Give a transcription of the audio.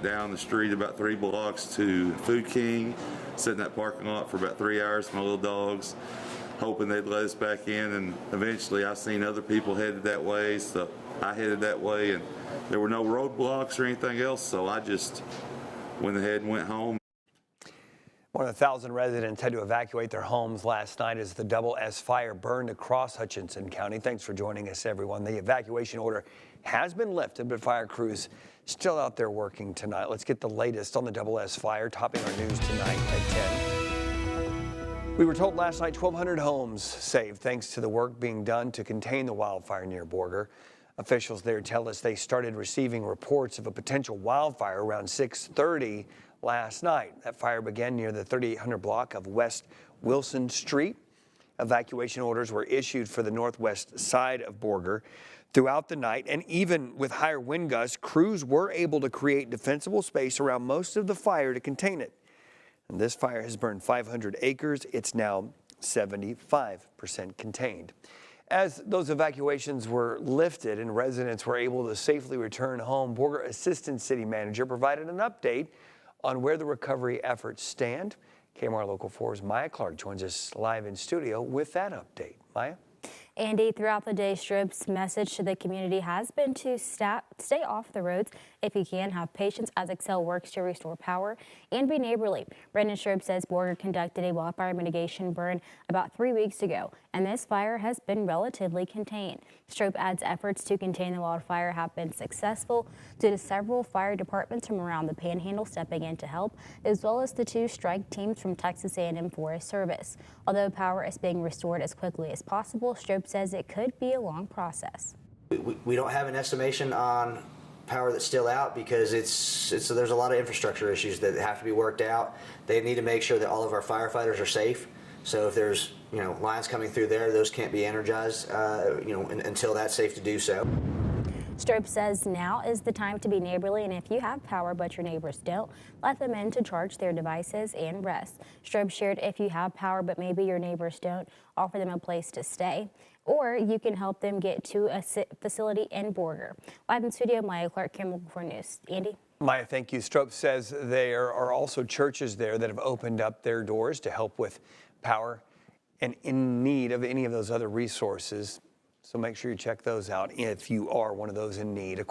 down the street about 3 blocks to Food King, sat in that parking lot for about 3 hours with my little dogs, hoping they'd let us back in, and eventually I seen other people headed that way, so I headed that way, and there were no roadblocks or anything else, so I just went ahead and went home. More than 1,000 residents had to evacuate their homes last night as the Double S fire burned across Hutchinson County. Thanks for joining us, everyone. The evacuation order has been lifted, but fire crews still out there working tonight. Let's get the latest on the Double S fire, topping our news tonight at 10. We were told last night 1,200 homes saved thanks to the work being done to contain the wildfire near Borger. Officials there tell us they started receiving reports of a potential wildfire around 6:30 last night. That fire began near the 3800 block of West Wilson Street. Evacuation orders were issued for the northwest side of Borger throughout the night, and even with higher wind gusts, crews were able to create defensible space around most of the fire to contain it. And this fire has burned 500 acres. It's now 75% contained. As those evacuations were lifted and residents were able to safely return home, Borger Assistant City Manager provided an update on where the recovery efforts stand. KMR Local 4's Maya Clark joins us live in studio with that update. Maya? Andy, throughout the day, Strobe's message to the community has been to stay off the roads if you can, have patience as Excel works to restore power, and be neighborly. Brendan Strobe says Borger conducted a wildfire mitigation burn about 3 weeks ago, and this fire has been relatively contained. Strobe adds efforts to contain the wildfire have been successful due to several fire departments from around the Panhandle stepping in to help, as well as the 2 strike teams from Texas A&M Forest Service. Although power is being restored as quickly as possible, Strobe says it could be a long process. We don't have an estimation on power that's still out because there's a lot of infrastructure issues that have to be worked out. They need to make sure that all of our firefighters are safe. So if there's lines coming through there, those can't be energized until that's safe to do so. Strobe says now is the time to be neighborly, and if you have power but your neighbors don't, let them in to charge their devices and rest. Strobe shared if you have power but maybe your neighbors don't, offer them a place to stay, or you can help them get to a facility in Borger. Live in studio, Maya Clark, KMR Local 4 News. Andy? Maya, thank you. Strobe says there are also churches there that have opened up their doors to help with power and in need of any of those other resources. So make sure you check those out if you are one of those in need.